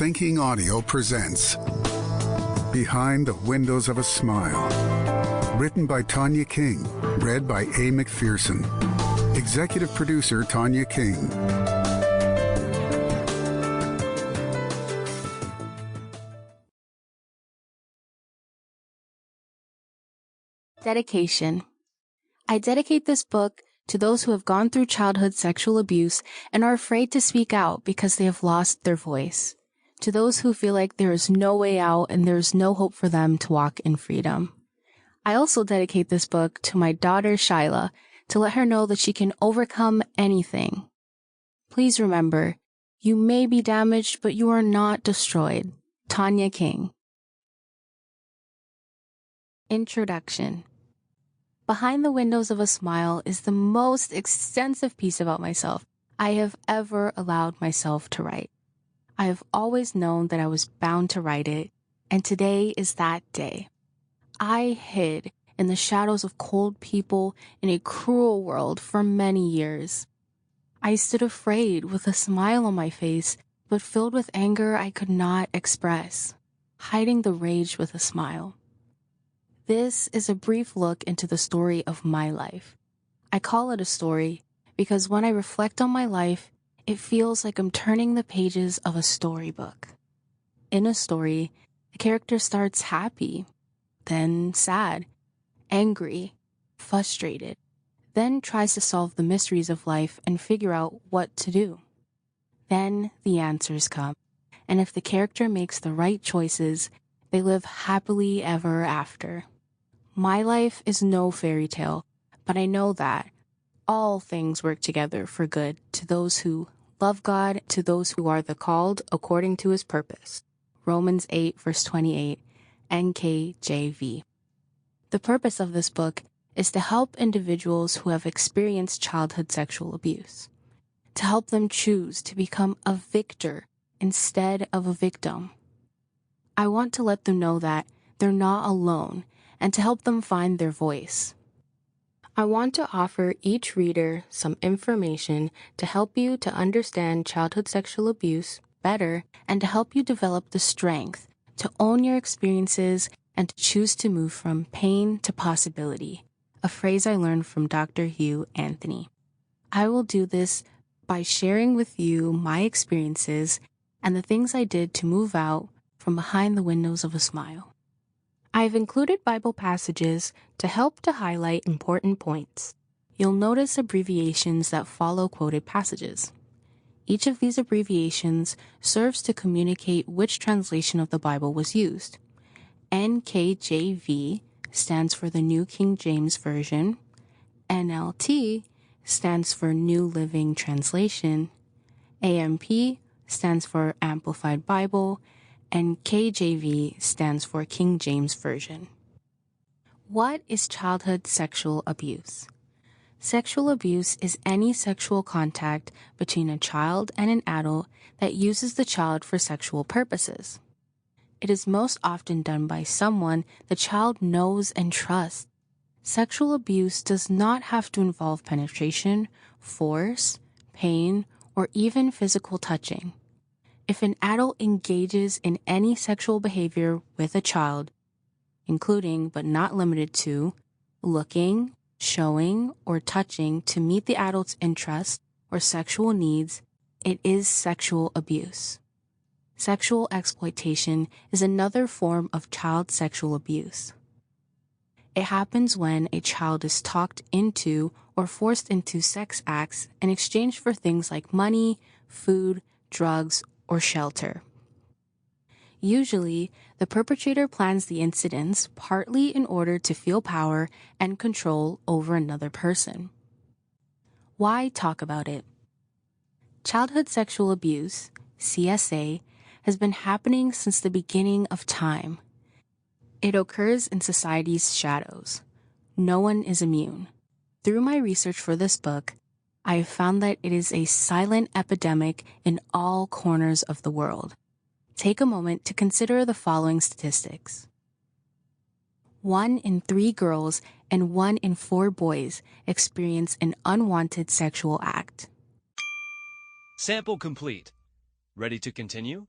Thinking Audio presents Behind the Windows of a Smile. Written by Tonya King. Read by A. Mcpherson. Executive producer Tonya King. Dedication. I dedicate this book to those who have gone through childhood sexual abuse and are afraid to speak out because they have lost their voice. To those who feel like there is no way out and there is no hope for them to walk in freedom. I also dedicate this book to my daughter Shyla to let her know that she can overcome anything. Please remember, you may be damaged, but you are not destroyed. Tonya King. Introduction. Behind the Windows of a Smile is the most extensive piece about myself I have ever allowed myself to write. I have always known that I was bound to write it, and today is that day. I hid in the shadows of cold people in a cruel world for many years. I stood afraid with a smile on my face, but filled with anger I could not express, hiding the rage with a smile. This is a brief look into the story of my life. I call it a story because when I reflect on my life, it feels like I'm turning the pages of a storybook. In a story, the character starts happy, then sad, angry, frustrated, then tries to solve the mysteries of life and figure out what to do. Then the answers come, and if the character makes the right choices, they live happily ever after. My life is no fairy tale, but I know that all things work together for good to those who love God, to those who are the called according to his purpose. Romans 8, verse 28, NKJV. The purpose of this book is to help individuals who have experienced childhood sexual abuse, to help them choose to become a victor instead of a victim. I want to let them know that they're not alone and to help them find their voice. I want to offer each reader some information to help you to understand childhood sexual abuse better and to help you develop the strength to own your experiences and to choose to move from pain to possibility, a phrase I learned from Dr. Hugh Anthony. I will do this by sharing with you my experiences and the things I did to move out from behind the windows of a smile. I've included Bible passages to help to highlight important points. You'll notice abbreviations that follow quoted passages. Each of these abbreviations serves to communicate which translation of the Bible was used. NKJV stands for the New King James Version, NLT stands for New Living Translation, AMP stands for Amplified Bible, and KJV stands for King James Version. What is childhood sexual abuse? Sexual abuse is any sexual contact between a child and an adult that uses the child for sexual purposes. It is most often done by someone the child knows and trusts. Sexual abuse does not have to involve penetration, force, pain, or even physical touching. If an adult engages in any sexual behavior with a child, including but not limited to looking, showing, or touching to meet the adult's interests or sexual needs, it is sexual abuse. Sexual exploitation is another form of child sexual abuse. It happens when a child is talked into or forced into sex acts in exchange for things like money, food, drugs, or shelter. Usually, the perpetrator plans the incidents partly in order to feel power and control over another person. Why talk about it? Childhood sexual abuse, CSA, has been happening since the beginning of time. It occurs in society's shadows. No one is immune. Through my research for this book, I have found that it is a silent epidemic in all corners of the world. Take a moment to consider the following statistics. 1 in 3 girls and 1 in 4 boys experience an unwanted sexual act. Sample complete. Ready to continue?